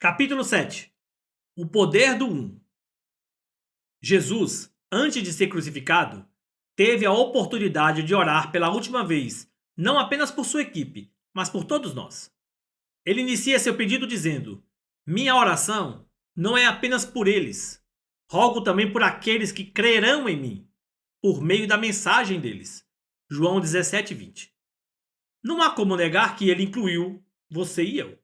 Capítulo 7. O poder do Um. Jesus, antes de ser crucificado, teve a oportunidade de orar pela última vez, não apenas por sua equipe, mas por todos nós. Ele inicia seu pedido dizendo: Minha oração não é apenas por eles. Rogo também por aqueles que crerão em mim, por meio da mensagem deles. João 17:20. Não há como negar que ele incluiu você e eu.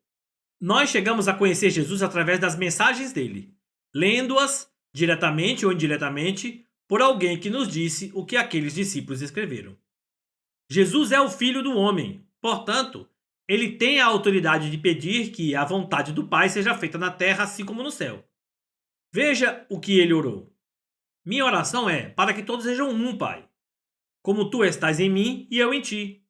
Nós chegamos a conhecer Jesus através das mensagens dele, lendo-as diretamente ou indiretamente por alguém que nos disse o que aqueles discípulos escreveram. Jesus é o Filho do homem, portanto, ele tem a autoridade de pedir que a vontade do Pai seja feita na terra assim como no céu. Veja o que ele orou. Minha oração é para que todos sejam um, Pai, como tu estás em mim e eu em ti,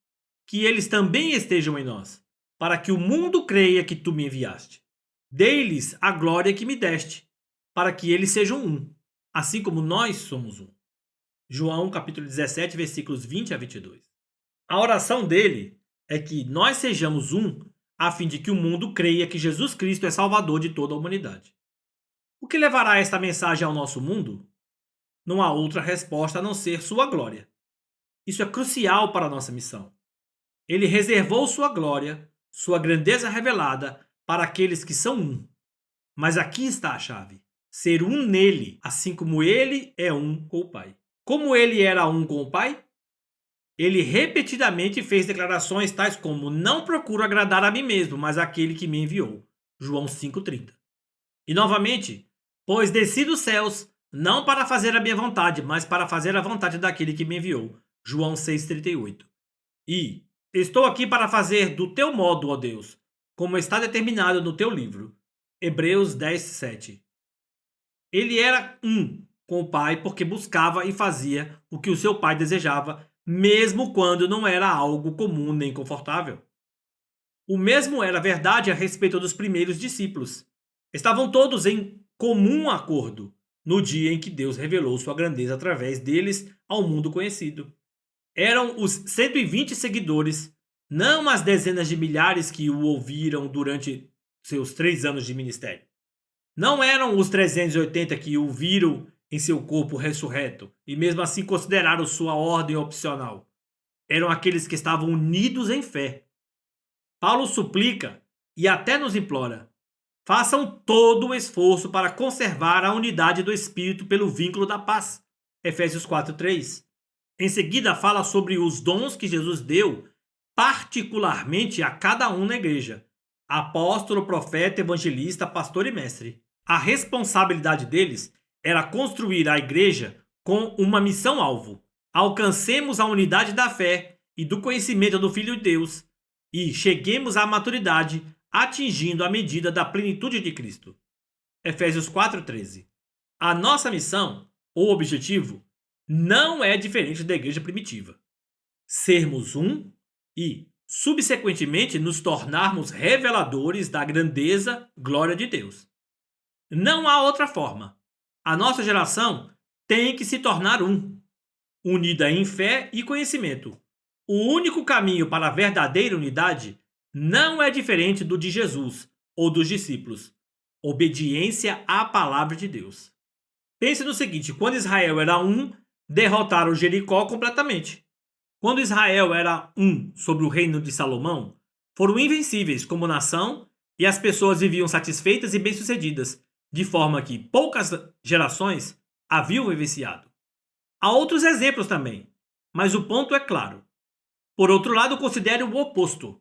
que eles também estejam em nós, para que o mundo creia que tu me enviaste. Dei-lhes a glória que me deste, para que eles sejam um, assim como nós somos um. João capítulo 17, versículos 20 a 22. A oração dele é que nós sejamos um, a fim de que o mundo creia que Jesus Cristo é Salvador de toda a humanidade. O que levará esta mensagem ao nosso mundo? Não há outra resposta a não ser sua glória. Isso é crucial para a nossa missão. Ele reservou sua glória, sua grandeza revelada para aqueles que são um. Mas aqui está a chave: ser um nele, assim como ele é um com o Pai. Como ele era um com o Pai? Ele repetidamente fez declarações tais como: Não procuro agradar a mim mesmo, mas aquele que me enviou. João 5,30. E novamente: Pois desci dos céus, não para fazer a minha vontade, mas para fazer a vontade daquele que me enviou. João 6,38. E estou aqui para fazer do teu modo, ó Deus, como está determinado no teu livro. Hebreus 10:7. Ele era um com o Pai porque buscava e fazia o que o seu Pai desejava, mesmo quando não era algo comum nem confortável. O mesmo era verdade a respeito dos primeiros discípulos. Estavam todos em comum acordo no dia em que Deus revelou sua grandeza através deles ao mundo conhecido. Eram os 120 seguidores, não as dezenas de milhares que o ouviram durante seus 3 anos de ministério. Não eram os 380 que o viram em seu corpo ressurreto e mesmo assim consideraram sua ordem opcional. Eram aqueles que estavam unidos em fé. Paulo suplica e até nos implora: façam todo o esforço para conservar a unidade do Espírito pelo vínculo da paz. Efésios 4:3. Em seguida, fala sobre os dons que Jesus deu, particularmente a cada um na igreja: apóstolo, profeta, evangelista, pastor e mestre. A responsabilidade deles era construir a igreja com uma missão-alvo. Alcancemos a unidade da fé e do conhecimento do Filho de Deus e cheguemos à maturidade, atingindo a medida da plenitude de Cristo. Efésios 4:13. A nossa missão, ou objetivo, não é diferente da igreja primitiva. Sermos um e, subsequentemente, nos tornarmos reveladores da grandeza, glória de Deus. Não há outra forma. A nossa geração tem que se tornar um, unida em fé e conhecimento. O único caminho para a verdadeira unidade não é diferente do de Jesus ou dos discípulos: obediência à palavra de Deus. Pense no seguinte: quando Israel era um, derrotaram Jericó completamente. Quando Israel era um sobre o reino de Salomão, foram invencíveis como nação e as pessoas viviam satisfeitas e bem-sucedidas, de forma que poucas gerações haviam vivenciado. Há outros exemplos também, mas o ponto é claro. Por outro lado, considere o oposto.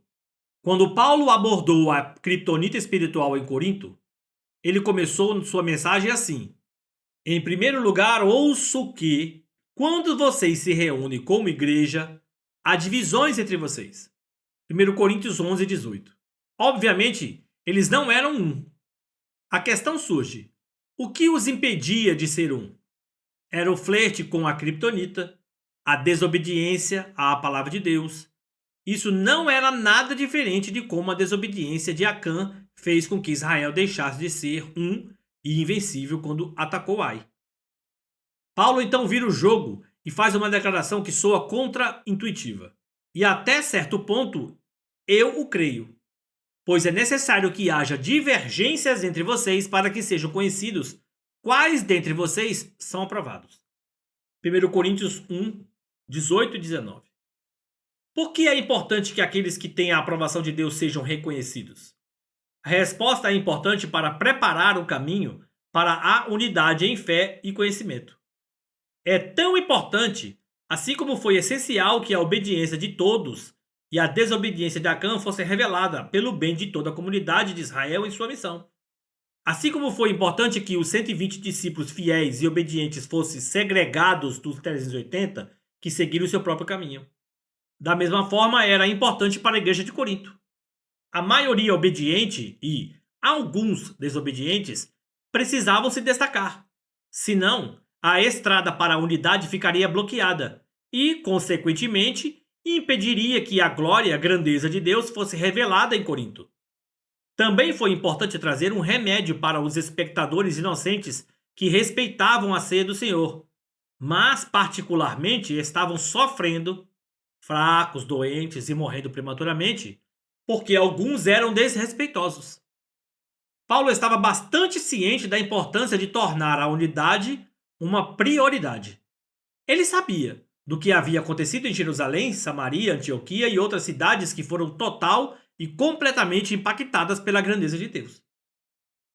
Quando Paulo abordou a criptonita espiritual em Corinto, ele começou sua mensagem assim: Em primeiro lugar, ouço que, quando vocês se reúnem como igreja, há divisões entre vocês. 1 Coríntios 11:18. Obviamente, eles não eram um. A questão surge: o que os impedia de ser um? Era o flerte com a criptonita, a desobediência à palavra de Deus. Isso não era nada diferente de como a desobediência de Acã fez com que Israel deixasse de ser um e invencível quando atacou Ai. Paulo então vira o jogo e faz uma declaração que soa contra-intuitiva. E até certo ponto, eu o creio. pois é necessário que haja divergências entre vocês para que sejam conhecidos quais dentre vocês são aprovados. 1 Coríntios 1, 18 e 19. Por que é importante que aqueles que têm a aprovação de Deus sejam reconhecidos? A resposta é importante para preparar o caminho para a unidade em fé e conhecimento. É tão importante, assim como foi essencial que a obediência de todos e a desobediência de Acã fosse revelada pelo bem de toda a comunidade de Israel em sua missão. Assim como foi importante que os 120 discípulos fiéis e obedientes fossem segregados dos 380 que seguiram o seu próprio caminho. Da mesma forma, era importante para a igreja de Corinto. A maioria obediente e alguns desobedientes precisavam se destacar. Senão, a estrada para a unidade ficaria bloqueada e, consequentemente, impediria que a glória e a grandeza de Deus fosse revelada em Corinto. Também foi importante trazer um remédio para os espectadores inocentes que respeitavam a ceia do Senhor, mas particularmente estavam sofrendo, fracos, doentes e morrendo prematuramente, porque alguns eram desrespeitosos. Paulo estava bastante ciente da importância de tornar a unidade uma prioridade. Ele sabia do que havia acontecido em Jerusalém, Samaria, Antioquia e outras cidades que foram total e completamente impactadas pela grandeza de Deus.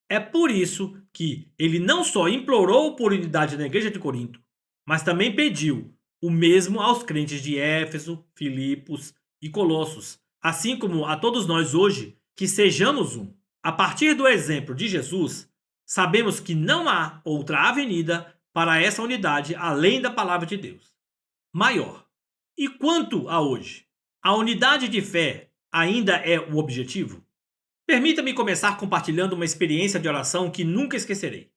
É por isso que ele não só implorou por unidade na igreja de Corinto, mas também pediu o mesmo aos crentes de Éfeso, Filipos e Colossos, assim como a todos nós hoje, que sejamos um. A partir do exemplo de Jesus, sabemos que não há outra avenida para essa unidade além da palavra de Deus. Maior. E quanto a hoje? A unidade de fé ainda é o objetivo? Permita-me começar compartilhando uma experiência de oração que nunca esquecerei.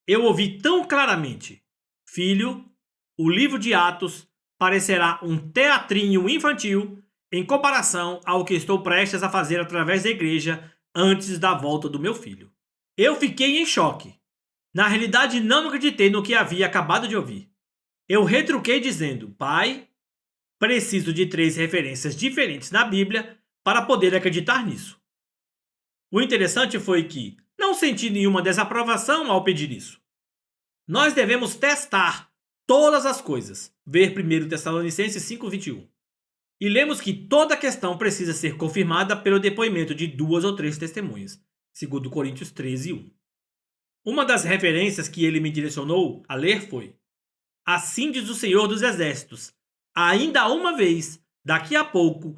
Eu ouvi tão claramente: Filho, o livro de Atos parecerá um teatrinho infantil em comparação ao que estou prestes a fazer através da igreja antes da volta do meu filho. Eu fiquei em choque. Na realidade, não acreditei no que havia acabado de ouvir. Eu retruquei dizendo: Pai, preciso de 3 referências diferentes na Bíblia para poder acreditar nisso. O interessante foi que não senti nenhuma desaprovação ao pedir isso. Nós devemos testar todas as coisas. Ver 1 Tessalonicenses 5:21. E lemos que toda questão precisa ser confirmada pelo depoimento de 2 ou 3 testemunhas. 2 Coríntios 13:1. Uma das referências que ele me direcionou a ler foi: Assim diz o Senhor dos Exércitos, ainda uma vez, daqui a pouco,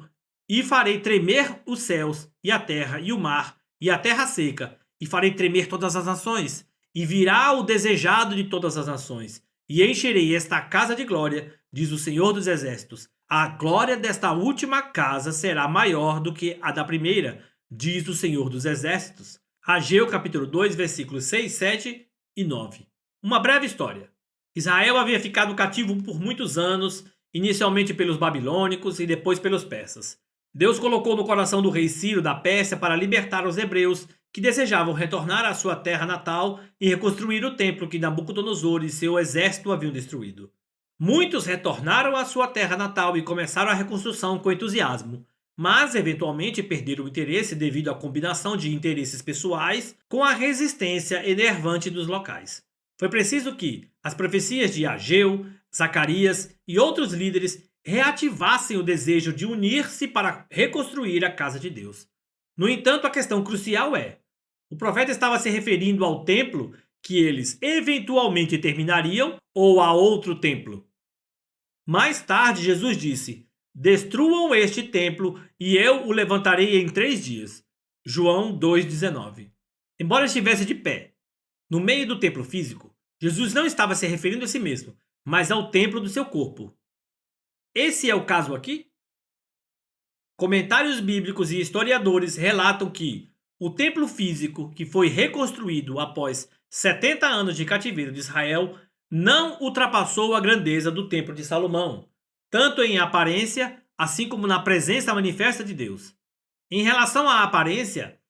e farei tremer os céus, e a terra, e o mar, e a terra seca, e farei tremer todas as nações, e virá o desejado de todas as nações, e encherei esta casa de glória, diz o Senhor dos Exércitos. A glória desta última casa será maior do que a da primeira, diz o Senhor dos Exércitos. Ageu capítulo 2, versículos 6, 7 e 9. Uma breve história. Israel havia ficado cativo por muitos anos, inicialmente pelos babilônicos e depois pelos persas. Deus colocou no coração do rei Ciro da Pérsia para libertar os hebreus que desejavam retornar à sua terra natal e reconstruir o templo que Nabucodonosor e seu exército haviam destruído. Muitos retornaram à sua terra natal e começaram a reconstrução com entusiasmo, mas eventualmente perderam o interesse devido à combinação de interesses pessoais com a resistência enervante dos locais. Foi preciso que as profecias de Ageu, Zacarias e outros líderes reativassem o desejo de unir-se para reconstruir a casa de Deus. No entanto, a questão crucial é: o profeta estava se referindo ao templo que eles eventualmente terminariam ou a outro templo? Mais tarde, Jesus disse: Destruam este templo e eu o levantarei em 3 dias. João 2,19. Embora estivesse de pé no meio do templo físico, Jesus não estava se referindo a si mesmo, mas ao templo do seu corpo. Esse é o caso aqui? Comentários bíblicos e historiadores relatam que o templo físico, que foi reconstruído após 70 anos de cativeiro de Israel, não ultrapassou a grandeza do templo de Salomão, tanto em aparência, assim como na presença manifesta de Deus. Em relação à aparência,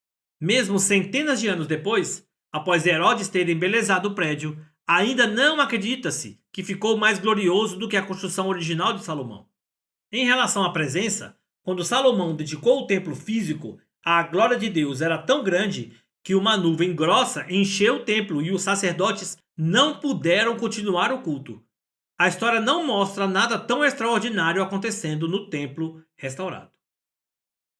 mesmo centenas de anos depois, após Herodes ter embelezado o prédio, ainda não acredita-se que ficou mais glorioso do que a construção original de Salomão. Em relação à presença, quando Salomão dedicou o templo físico, A glória de Deus era tão grande que uma nuvem grossa encheu o templo e os sacerdotes não puderam continuar o culto. A história não mostra nada tão extraordinário acontecendo no templo restaurado.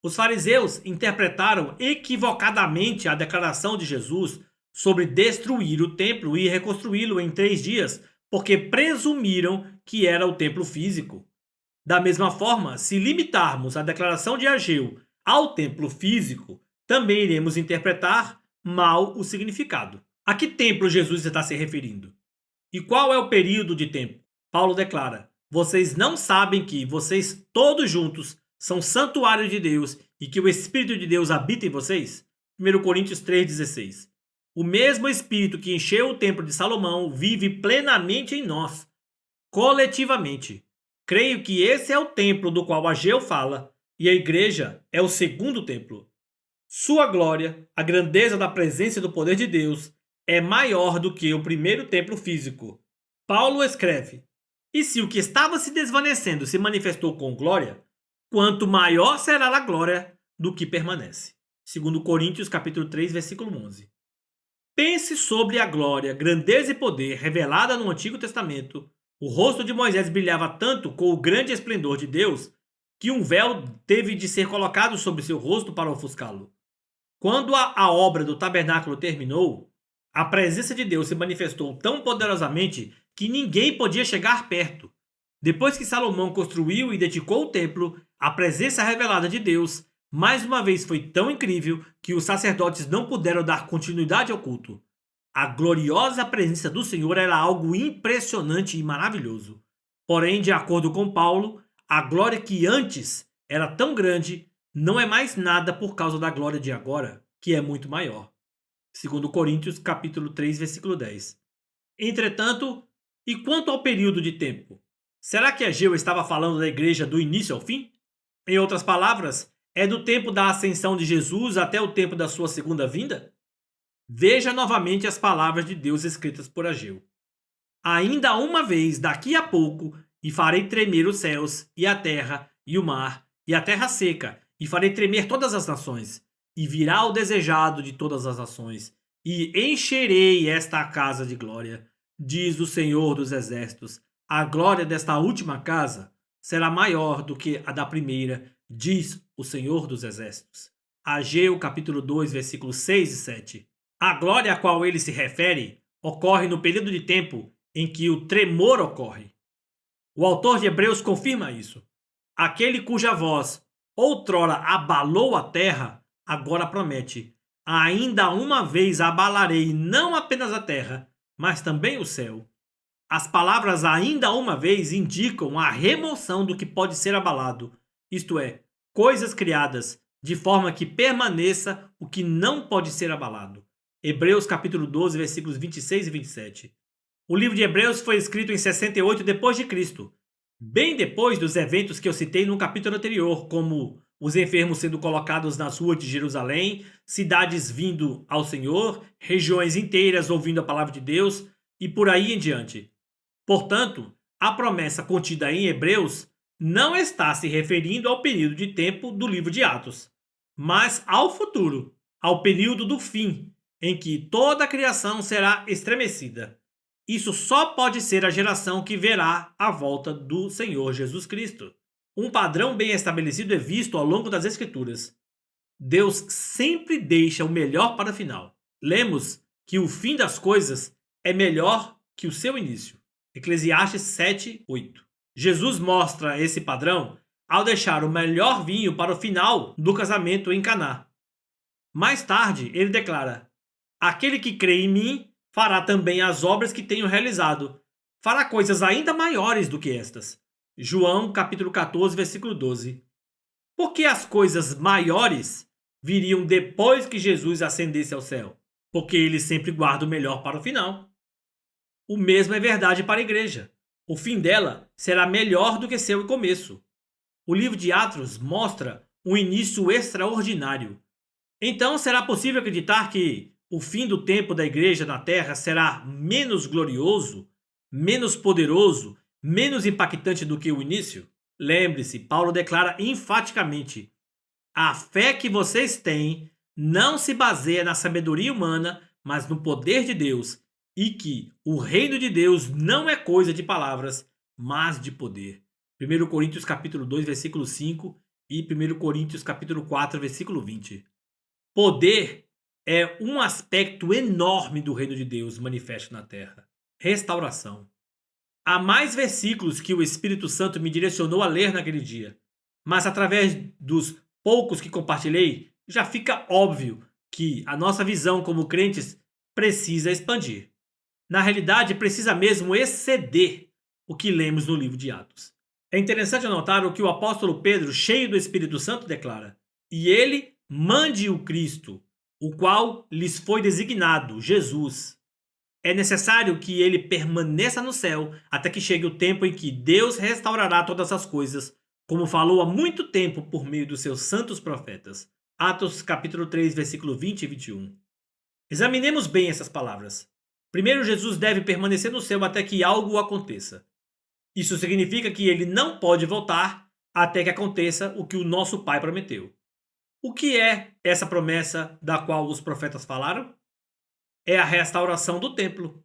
Os fariseus interpretaram equivocadamente a declaração de Jesus sobre destruir o templo e reconstruí-lo em 3 dias, porque presumiram que era o templo físico. Da mesma forma, se limitarmos a declaração de Ageu ao templo físico, também iremos interpretar mal o significado. A que templo Jesus está se referindo? E qual é o período de tempo? Paulo declara: vocês não sabem que vocês todos juntos são santuário de Deus e que o Espírito de Deus habita em vocês? 1 Coríntios 3,16. O mesmo Espírito que encheu o templo de Salomão vive plenamente em nós, coletivamente. Creio que esse é o templo do qual Ageu fala, e a igreja é o segundo templo. Sua glória, a grandeza da presença e do poder de Deus, é maior do que o primeiro templo físico. Paulo escreve: e se o que estava se desvanecendo se manifestou com glória, quanto maior será a glória do que permanece. 2 Coríntios capítulo 3, versículo 11. Pense sobre a glória, grandeza e poder revelada no Antigo Testamento. O rosto de Moisés brilhava tanto com o grande esplendor de Deus que um véu teve de ser colocado sobre seu rosto para ofuscá-lo. Quando a obra do tabernáculo terminou, a presença de Deus se manifestou tão poderosamente que ninguém podia chegar perto. Depois que Salomão construiu e dedicou o templo, a presença revelada de Deus mais uma vez foi tão incrível que os sacerdotes não puderam dar continuidade ao culto. A gloriosa presença do Senhor era algo impressionante e maravilhoso. Porém, de acordo com Paulo, a glória que antes era tão grande não é mais nada por causa da glória de agora, que é muito maior. 2 Coríntios capítulo 3, versículo 10. Entretanto, e quanto ao período de tempo? Será que Ageu estava falando da igreja do início ao fim? Em outras palavras, é do tempo da ascensão de Jesus até o tempo da sua segunda vinda? Veja novamente as palavras de Deus escritas por Ageu. Ainda uma vez, daqui a pouco, e farei tremer os céus, e a terra, e o mar, e a terra seca, e farei tremer todas as nações, e virá o desejado de todas as nações, e encherei esta casa de glória, diz o Senhor dos Exércitos. A glória desta última casa será maior do que a da primeira, diz o Senhor dos Exércitos. Ageu capítulo 2, versículos 6 e 7. A glória a qual ele se refere ocorre no período de tempo em que o tremor ocorre. O autor de Hebreus confirma isso. Aquele cuja voz outrora abalou a terra, agora promete: ainda uma vez abalarei não apenas a terra, mas também o céu. As palavras ainda uma vez indicam a remoção do que pode ser abalado, isto é, coisas criadas, de forma que permaneça o que não pode ser abalado. Hebreus capítulo 12, versículos 26 e 27. O livro de Hebreus foi escrito em 68 depois de Cristo, bem depois dos eventos que eu citei no capítulo anterior, como os enfermos sendo colocados nas ruas de Jerusalém, cidades vindo ao Senhor, regiões inteiras ouvindo a palavra de Deus e por aí em diante. Portanto, a promessa contida em Hebreus não está se referindo ao período de tempo do livro de Atos, mas ao futuro, ao período do fim, em que toda a criação será estremecida. Isso só pode ser a geração que verá a volta do Senhor Jesus Cristo. Um padrão bem estabelecido é visto ao longo das Escrituras. Deus sempre deixa o melhor para o final. Lemos que o fim das coisas é melhor que o seu início. Eclesiastes 7, 8. Jesus mostra esse padrão ao deixar o melhor vinho para o final do casamento em Caná. Mais tarde, ele declara: aquele que crê em mim fará também as obras que tenho realizado. Fará coisas ainda maiores do que estas. João capítulo 14, versículo 12. Porque as coisas maiores viriam depois que Jesus ascendesse ao céu? Porque ele sempre guarda o melhor para o final. O mesmo é verdade para a igreja. O fim dela será melhor do que seu começo. O livro de Atos mostra um início extraordinário. Então será possível acreditar que o fim do tempo da igreja na terra será menos glorioso, menos poderoso, menos impactante do que o início? Lembre-se, Paulo declara enfaticamente: A fé que vocês têm não se baseia na sabedoria humana, mas no poder de Deus, e que o reino de Deus não é coisa de palavras, mas de poder. 1 Coríntios capítulo 2, versículo 5 e 1 Coríntios capítulo 4, versículo 20. Poder é um aspecto enorme do reino de Deus manifesto na terra. Restauração. Há mais versículos que o Espírito Santo me direcionou a ler naquele dia, mas através dos poucos que compartilhei, já fica óbvio que a nossa visão como crentes precisa expandir. Na realidade, precisa mesmo exceder o que lemos no livro de Atos. É interessante anotar o que o apóstolo Pedro, cheio do Espírito Santo, declara: "E ele mande o Cristo, o qual lhes foi designado, Jesus. É necessário que ele permaneça no céu até que chegue o tempo em que Deus restaurará todas as coisas, como falou há muito tempo por meio dos seus santos profetas." Atos capítulo 3, versículo 20 e 21. Examinemos bem essas palavras. Primeiro, Jesus deve permanecer no céu até que algo aconteça. Isso significa que ele não pode voltar até que aconteça o que o nosso Pai prometeu. O que é essa promessa da qual os profetas falaram? É a restauração do templo.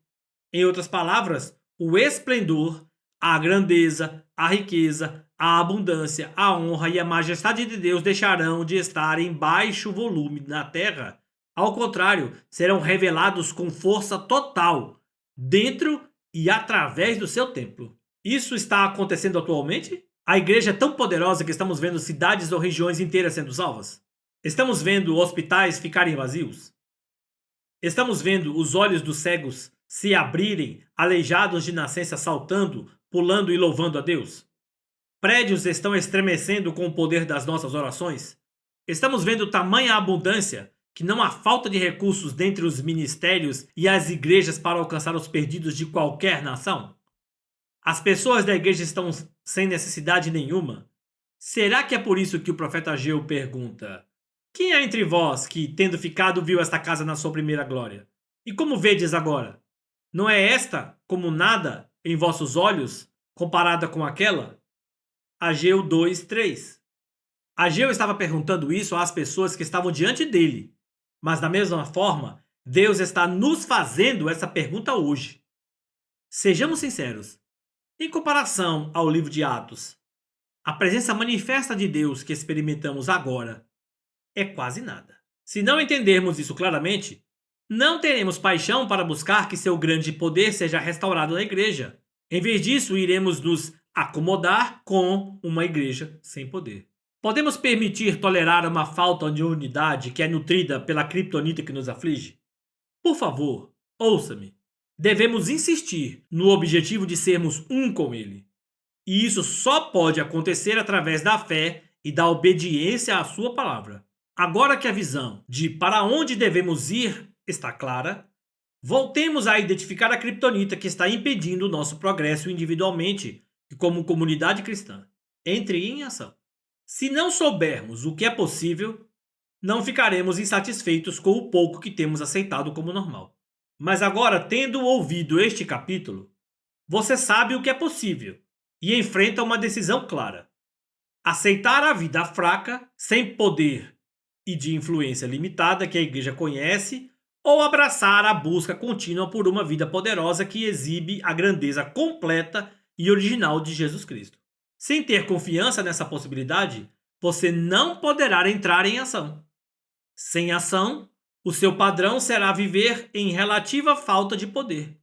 Em outras palavras, o esplendor, a grandeza, a riqueza, a abundância, a honra e a majestade de Deus deixarão de estar em baixo volume na terra. Ao contrário, serão revelados com força total dentro e através do seu templo. Isso está acontecendo atualmente? A igreja é tão poderosa que estamos vendo cidades ou regiões inteiras sendo salvas? Estamos vendo hospitais ficarem vazios? Estamos vendo os olhos dos cegos se abrirem, aleijados de nascença saltando, pulando e louvando a Deus? Prédios estão estremecendo com o poder das nossas orações? Estamos vendo tamanha abundância que não há falta de recursos dentre os ministérios e as igrejas para alcançar os perdidos de qualquer nação? As pessoas da igreja estão sem necessidade nenhuma? Será que é por isso que o profeta Ageu pergunta: "Quem é entre vós que, tendo ficado, viu esta casa na sua primeira glória? E como vedes agora? Não é esta como nada em vossos olhos, comparada com aquela?" Ageu 2, 3. Ageu estava perguntando isso às pessoas que estavam diante dele. Mas da mesma forma, Deus está nos fazendo essa pergunta hoje. Sejamos sinceros. Em comparação ao livro de Atos, a presença manifesta de Deus que experimentamos agora é quase nada. Se não entendermos isso claramente, não teremos paixão para buscar que seu grande poder seja restaurado na igreja. Em vez disso, iremos nos acomodar com uma igreja sem poder. Podemos permitir tolerar uma falta de unidade que é nutrida pela criptonita que nos aflige? Por favor, ouça-me. Devemos insistir no objetivo de sermos um com Ele. E isso só pode acontecer através da fé e da obediência à Sua palavra. Agora que a visão de para onde devemos ir está clara, voltemos a identificar a criptonita que está impedindo o nosso progresso individualmente e como comunidade cristã. Entre em ação. Se não soubermos o que é possível, não ficaremos insatisfeitos com o pouco que temos aceitado como normal. Mas agora, tendo ouvido este capítulo, você sabe o que é possível e enfrenta uma decisão clara: aceitar a vida fraca, sem poder e de influência limitada que a igreja conhece, ou abraçar a busca contínua por uma vida poderosa que exibe a grandeza completa e original de Jesus Cristo. Sem ter confiança nessa possibilidade, você não poderá entrar em ação. Sem ação, o seu padrão será viver em relativa falta de poder.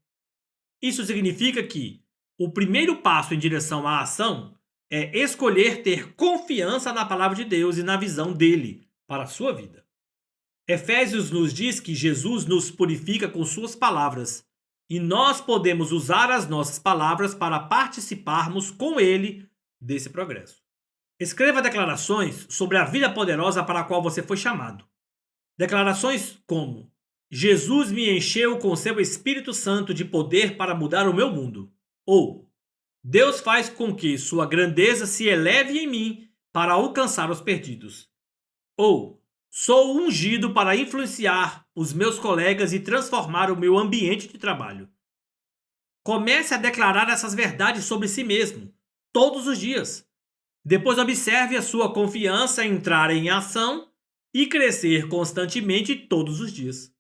Isso significa que o primeiro passo em direção à ação é escolher ter confiança na palavra de Deus e na visão dele para a sua vida. Efésios nos diz que Jesus nos purifica com suas palavras, e nós podemos usar as nossas palavras para participarmos com ele desse progresso. Escreva declarações sobre a vida poderosa para a qual você foi chamado. Declarações como: Jesus me encheu com seu Espírito Santo de poder para mudar o meu mundo. Ou: Deus faz com que sua grandeza se eleve em mim para alcançar os perdidos. Ou: sou ungido para influenciar os meus colegas e transformar o meu ambiente de trabalho. Comece a declarar essas verdades sobre si mesmo, todos os dias. Depois observe a sua confiança entrar em ação e crescer constantemente todos os dias.